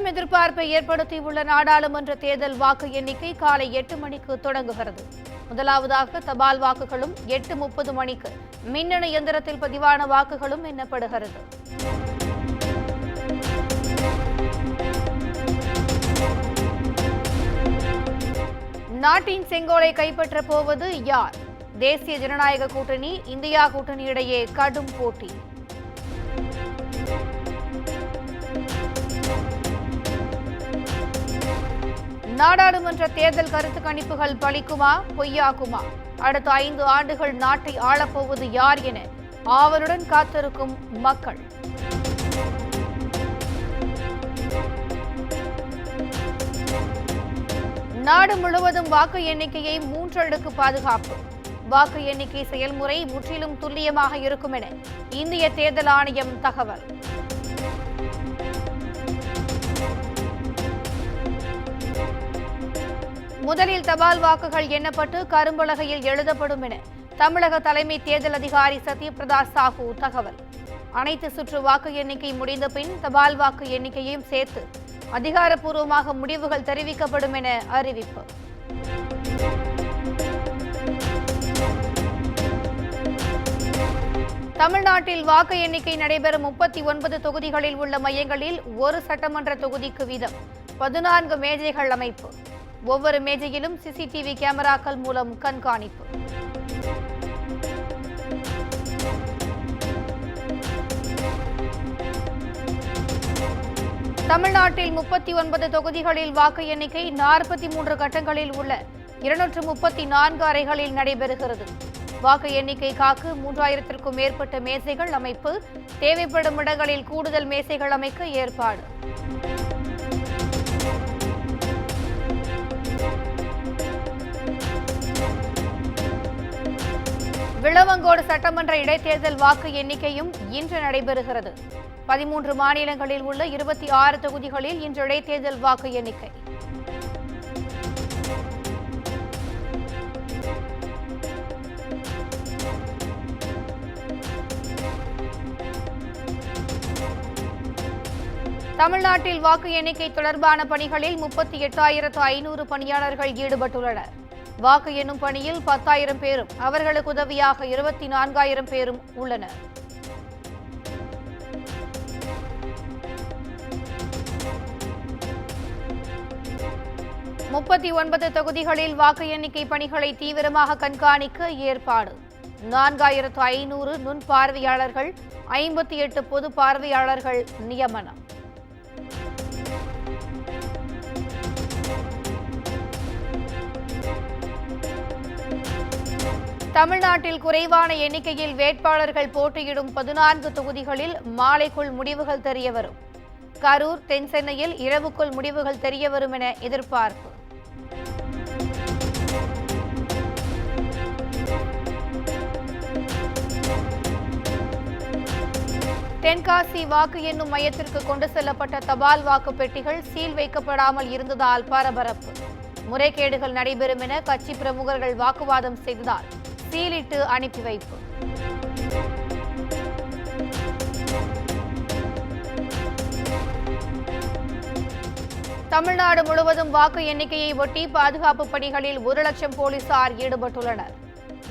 பெரும் எதிர்பார்ப்பை ஏற்படுத்தியுள்ள நாடாளுமன்ற தேர்தல் வாக்கு எண்ணிக்கை காலை 8 மணிக்கு தொடங்குகிறது. முதலாவதாக தபால் வாக்குகளும் 8:30 மணிக்கு மின்னணு எந்திரத்தில் பதிவான வாக்குகளும் எண்ணப்படுகிறது. நாட்டின் செங்கோலை கைப்பற்றப் போவது யார்? தேசிய ஜனநாயக கூட்டணி, இந்தியா கூட்டணி இடையே கடும் போட்டி. நாடாளுமன்ற தேர்தல் கருத்து கணிப்புகள் பலிக்குமா பொய்யாகுமா? அடுத்த 5 ஆண்டுகள் நாட்டை ஆளப்போவது யார் என ஆவலுடன் காத்திருக்கும் மக்கள். நாடு முழுவதும் வாக்கு எண்ணிக்கையை 3 அடுக்கு பாதுகாப்பு. வாக்கு எண்ணிக்கை செயல்முறை முற்றிலும் துல்லியமாக இருக்கும் என இந்திய தேர்தல் ஆணையம் தகவல். முதலில் தபால் வாக்குகள் எண்ணப்பட்டு கரும்பலகையில் எழுதப்படும் என தமிழக தலைமை தேர்தல் அதிகாரி சத்யபிரதா சாஹூ தகவல். அனைத்து சுற்று வாக்கு எண்ணிக்கை முடிந்த பின் தபால் வாக்கு எண்ணிக்கையையும் சேர்த்து அதிகாரப்பூர்வமாக முடிவுகள் தெரிவிக்கப்படும் என அறிவிப்பு. தமிழ்நாட்டில் வாக்கு எண்ணிக்கை நடைபெறும் 39 தொகுதிகளில் உள்ள மையங்களில் ஒரு சட்டமன்ற தொகுதிக்கு வீதம் 14 மேஜைகள் அமைப்பு. ஒவ்வொரு மேஜையிலும் சிசிடிவி கேமராக்கள் மூலம் கண்காணிப்பு. தமிழ்நாட்டில் 39 தொகுதிகளில் வாக்கு எண்ணிக்கை 43 கட்டங்களில் உள்ள 234 அறைகளில் நடைபெறுகிறது. வாக்கு எண்ணிக்கை காக்க 3000க்கும் மேற்பட்ட மேசைகள் அமைப்பு. தேவைப்படும் இடங்களில் கூடுதல் மேசைகள் அமைக்க ஏற்பாடு. விளவங்கோடு சட்டமன்ற இடைத்தேர்தல் வாக்கு எண்ணிக்கையும் இன்று நடைபெறுகிறது. 13 மாநிலங்களில் உள்ள 26 தொகுதிகளில் இன்று இடைத்தேர்தல் வாக்கு எண்ணிக்கை. தமிழ்நாட்டில் வாக்கு எண்ணிக்கை தொடர்பான பணிகளில் 38,500 பணியாளர்கள் ஈடுபட்டுள்ளனர். வாக்கு எண்ணும் பணியில் 10,000 பேரும் அவர்களுக்கு உதவியாக 24,000 பேரும் உள்ளனர். முப்பத்தி 9 தொகுதிகளில் வாக்கு எண்ணிக்கை பணிகளை தீவிரமாக கண்காணிக்க ஏற்பாடு. 4,500 நுண் பார்வையாளர்கள், 58 பொது பார்வையாளர்கள் நியமனம். தமிழ்நாட்டில் குறைவான எண்ணிக்கையில் வேட்பாளர்கள் போட்டியிடும் 14 தொகுதிகளில் மாலைக்குள் முடிவுகள் தெரியவரும். கரூர், தென் சென்னையில் இரவுக்குள் முடிவுகள் தெரியவரும் என எதிர்பார்ப்பு. தென்காசி வாக்கு எண்ணும் மையத்திற்கு கொண்டு செல்லப்பட்ட தபால் வாக்கு பெட்டிகள் சீல் வைக்கப்படாமல் இருந்ததால் பரபரப்பு. முறைகேடுகள் நடைபெறும் என கட்சி பிரமுகர்கள் வாக்குவாதம் செய்ததால் சீலிட்டு அனுப்பி வைப்பு. தமிழ்நாடு முழுவதும் வாக்கு எண்ணிக்கையை ஒட்டி பாதுகாப்பு பணிகளில் 1,00,000 போலீசார் ஈடுபட்டுள்ளனர்.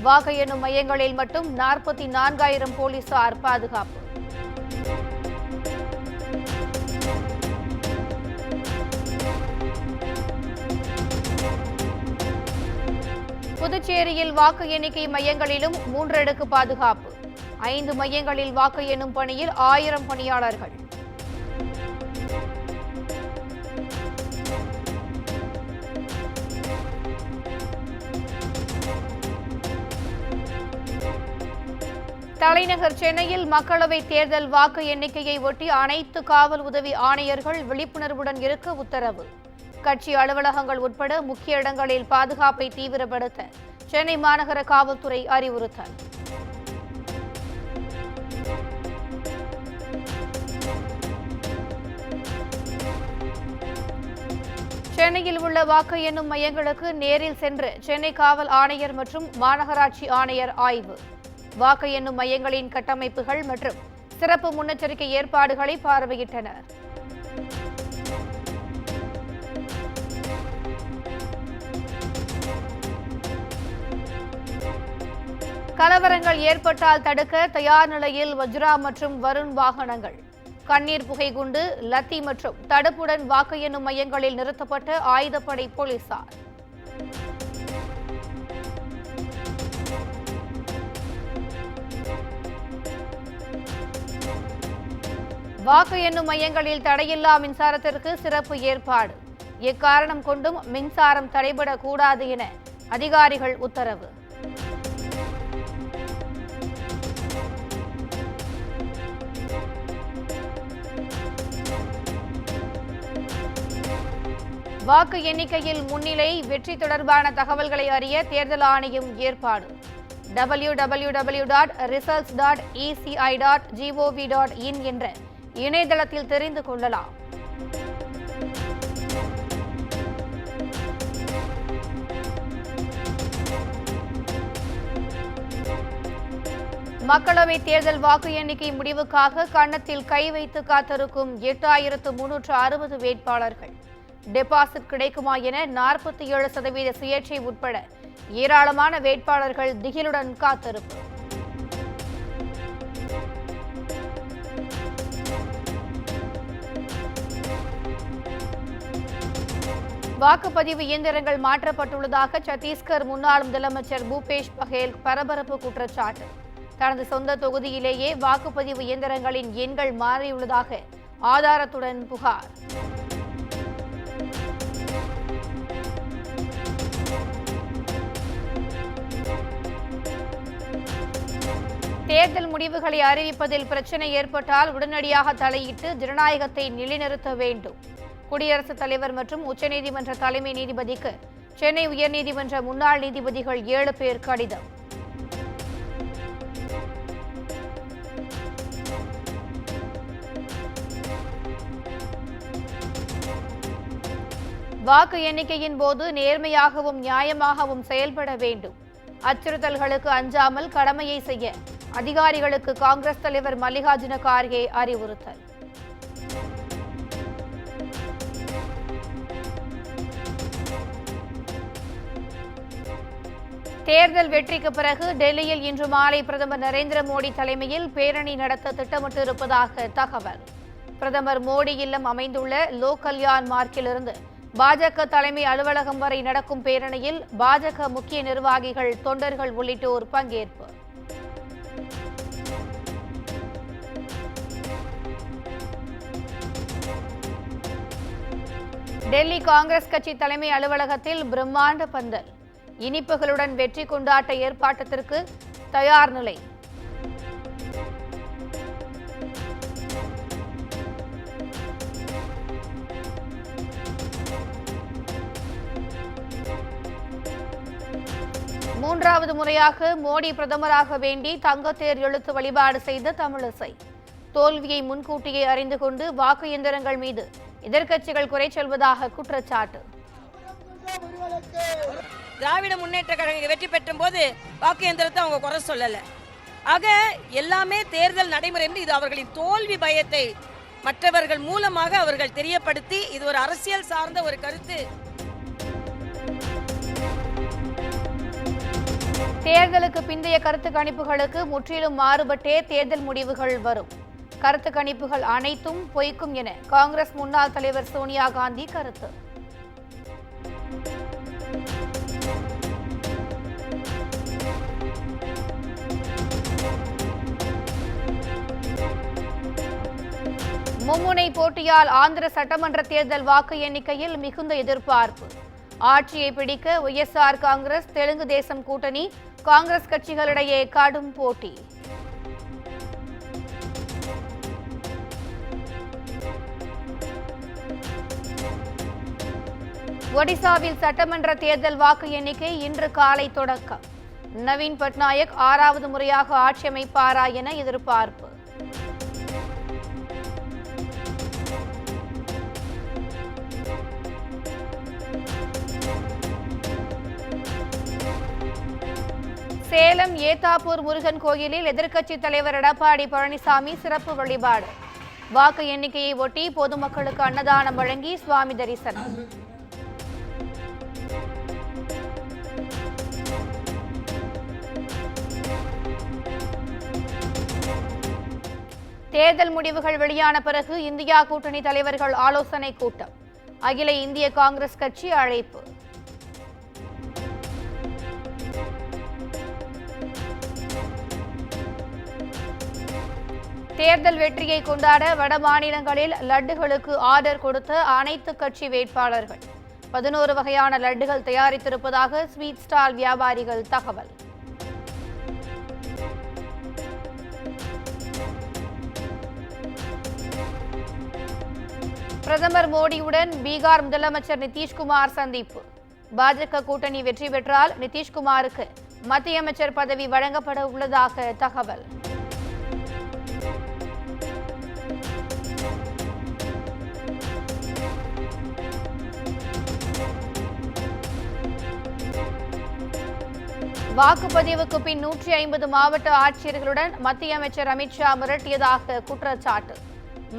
வாக்கு எண்ணும் மையங்களில் மட்டும் 44,000 போலீசார் பாதுகாப்பு. புதுச்சேரியில் வாக்கு எண்ணிக்கை மையங்களிலும் 3 அடுக்கு பாதுகாப்பு. 5 மையங்களில் வாக்கு எண்ணும் பணியில் 1000 பணியாளர்கள். தலைநகர் சென்னையில் மக்களவை தேர்தல் வாக்கு எண்ணிக்கையை ஒட்டி அனைத்து காவல் உதவி ஆணையர்கள் விழிப்புணர்வுடன் இருக்க உத்தரவு. கட்சி அலுவலகங்கள் உட்பட முக்கிய இடங்களில் பாதுகாப்பை தீவிரப்படுத்த சென்னை மாநகர காவல்துறை அறிவுறுத்தல். சென்னையில் உள்ள வாக்கு எண்ணும் மையங்களுக்கு நேரில் சென்று சென்னை காவல் ஆணையர் மற்றும் மாநகராட்சி ஆணையர் ஆய்வு. வாக்கு எண்ணும் மையங்களின் கட்டமைப்புகள் மற்றும் சிறப்பு முன்னெச்சரிக்கை ஏற்பாடுகளை பார்வையிட்டனர். கலவரங்கள் ஏற்பட்டால் தடுக்க தயார் நிலையில் வஜ்ரா மற்றும் வருண் வாகனங்கள். கண்ணீர் புகை குண்டு, லத்தி மற்றும் தடுப்புடன் வாக்கு எண்ணும் மையங்களில் நிறுத்தப்பட்ட ஆயுதப்படை போலீசார். வாக்கு எண்ணும் மையங்களில் தடையில்லா மின்சாரத்திற்கு சிறப்பு ஏற்பாடு. எக்காரணம் கொண்டும் மின்சாரம் தடைபடக்கூடாது என அதிகாரிகள் உத்தரவு. வாக்கு எண்ணிக்கையில் முன்னிலை, வெற்றி தொடர்பான தகவல்களை அறிய தேர்தல் ஆணையம் ஏற்பாடு. www.results.eci.gov.in என்ற இணையதளத்தில் தெரிந்து கொள்ளலாம். மக்களவைத் தேர்தல் வாக்கு எண்ணிக்கை முடிவுக்காக கன்னத்தில் கை வைத்து காத்திருக்கும் 8360 வேட்பாளர்கள். டெபாசிட் கிடைக்குமா என 47% சுயேட்சை உட்பட ஏராளமான வேட்பாளர்கள் திகிலுடன் காத்திருப்பு. வாக்குப்பதிவு இயந்திரங்கள் மாற்றப்பட்டுள்ளதாக சத்தீஸ்கர் முன்னாள் முதலமைச்சர் பூபேஷ் பகேல் பரபரப்பு குற்றச்சாட்டு. தனது சொந்த தொகுதியிலேயே வாக்குப்பதிவு இயந்திரங்களின் எண்கள் மாறியுள்ளதாக ஆதாரத்துடன் புகார். தேர்தல் முடிவுகளை அறிவிப்பதில் பிரச்சினை ஏற்பட்டால் உடனடியாக தலையிட்டு ஜனநாயகத்தை நிலைநிறுத்த வேண்டும். குடியரசுத் தலைவர் மற்றும் உச்சநீதிமன்ற தலைமை நீதிபதிக்கு சென்னை உயர்நீதிமன்ற முன்னாள் நீதிபதிகள் 7 பேர் கடிதம். வாக்கு எண்ணிக்கையின் போது நேர்மையாகவும் நியாயமாகவும் செயல்பட வேண்டும். அச்சுறுத்தல்களுக்கு அஞ்சாமல் கடமையை செய்ய அதிகாரிகளுக்கு காங்கிரஸ் தலைவர் மல்லிகார்ஜுன கார்கே அறிவுறுத்தல். தேர்தல் வெற்றிக்கு பிறகு டெல்லியில் இன்று மாலை பிரதமர் நரேந்திர மோடி தலைமையில் பேரணி நடத்த திட்டமிட்டிருப்பதாக தகவல். பிரதமர் மோடி இல்லம் அமைந்துள்ள லோக் கல்யாண் மார்க்கிலிருந்து பாஜக தலைமை அலுவலகம் வரை நடக்கும் பேரணியில் பாஜக முக்கிய நிர்வாகிகள், தொண்டர்கள் உள்ளிட்டோர் பங்கேற்பு. டெல்லி காங்கிரஸ் கட்சி தலைமை அலுவலகத்தில் பிரம்மாண்ட பந்தல். இனிப்புகளுடன் வெற்றி கொண்டாட்ட ஏற்பாட்டத்திற்கு தயார் நிலை. மூன்றாவது முறையாக மோடி பிரதமராக வேண்டி தங்கத்தேர் எழுத்து வழிபாடு செய்த தமிழிசை. தோல்வியை முன்கூட்டியே அறிந்து கொண்டு வாக்கு இயந்திரங்கள் மீது எதிர்க்கட்சிகள் குறை சொல்வதாக குற்றச்சாட்டு. திராவிட முன்னேற்ற கழகம் வெற்றி பெற்ற போது வாக்கு இயந்திரத்தை அவங்க குறை சொல்லல. ஆக எல்லாமே தேர்தல் நடைமுறை. இது அவர்களின் தோல்வி பயத்தை மற்றவர்கள் மூலமாக அவர்கள் தெரியப்படுத்தி இது ஒரு அரசியல் சார்ந்த ஒரு கருத்து. தேர்தலுக்கு பிந்தைய கருத்து கணிப்புகளுக்கு முற்றிலும் மாறுபட்டே தேர்தல் முடிவுகள் வரும். கருத்து கணிப்புகள் அனைத்தும் பொய்க்கும் என காங்கிரஸ் முன்னாள் தலைவர் சோனியா காந்தி கருத்து. மும்முனை போட்டியால் ஆந்திர சட்டமன்ற தேர்தல் வாக்கு எண்ணிக்கையில் மிகுந்த எதிர்பார்ப்பு. ஆட்சியை பிடிக்க ஒய்எஸ்ஆர் காங்கிரஸ், தெலுங்கு தேசம் கூட்டணி, காங்கிரஸ் கட்சிகளிடையே கடும் போட்டி. ஒடிசாவில் சட்டமன்ற தேர்தல் வாக்கு எண்ணிக்கை இன்று காலை தொடக்கம். நவீன் பட்நாயக் 6வது முறையாக ஆட்சி அமைப்பாரா என எதிர்பார்ப்பு. சேலம் ஏத்தாப்பூர் முருகன் கோயிலில் எதிர்க்கட்சித் தலைவர் எடப்பாடி பழனிசாமி சிறப்பு வழிபாடு. வாக்கு எண்ணிக்கையை ஒட்டி பொதுமக்களுக்கு அன்னதானம் வழங்கி சுவாமி தரிசனம். தேர்தல் முடிவுகள் வெளியான பிறகு இந்தியா கூட்டணி தலைவர்கள் ஆலோசனை கூட்டம். அகில இந்திய காங்கிரஸ் கட்சி அழைப்பு. தேர்தல் வெற்றியை கொண்டாட வட மாநிலங்களில் லட்டுகளுக்கு ஆர்டர் கொடுத்த அனைத்து கட்சி வேட்பாளர்கள் 11 வகையான லட்டுகள் தயாரித்திருப்பதாக ஸ்வீட் ஸ்டால் வியாபாரிகள் தகவல். பிரதமர் மோடியுடன் பீகார் முதலமைச்சர் நிதிஷ்குமார் சந்திப்பு. பாஜக கூட்டணி வெற்றி பெற்றால் நிதிஷ்குமாருக்கு மத்திய அமைச்சர் பதவி வழங்கப்பட உள்ளதாக தகவல். வாக்குப்பதிவுக்கு பின் 150 மாவட்ட ஆட்சியர்களுடன் மத்திய அமைச்சர் அமித்ஷா மிரட்டியதாக குற்றச்சாட்டு.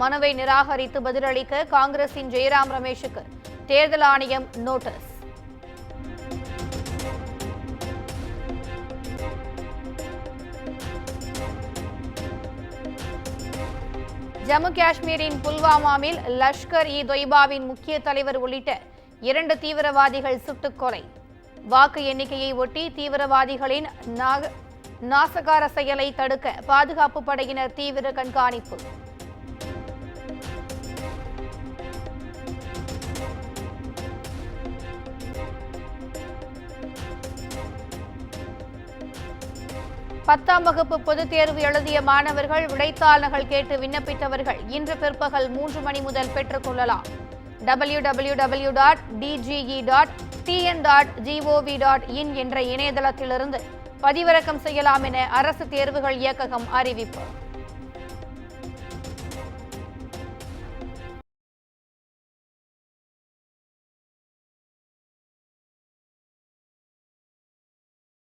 மனுவை நிராகரித்து பதிலளிக்க காங்கிரசின் ஜெயராம் ரமேஷுக்கு தேர்தல் ஆணையம் நோட்டீஸ். ஜம்மு காஷ்மீரின் புல்வாமாவில் லஷ்கர்-இ-தொய்பாவின் முக்கிய தலைவர் உள்ளிட்ட 2 தீவிரவாதிகள் சுட்டுக் கொலை. வாக்கு எண்ணிக்கையை ஒட்டி தீவிரவாதிகளின் நாசகார செயலை தடுக்க பாதுகாப்பு படையினர் தீவிர கண்காணிப்பு. பத்தாம் வகுப்பு பொதுத் தேர்வு எழுதிய மாணவர்கள் விடைத்தாள் நகல் கேட்டு விண்ணப்பித்தவர்கள் இன்று பிற்பகல் 3 மணி முதல் பெற்றுக் கொள்ளலாம். www.dge.tn.gov.in என்ற இணையதளத்திலிருந்து பதிவிறக்கம் செய்யலாம் என அரசு தேர்வுகள் இயக்ககம் அறிவிப்பு.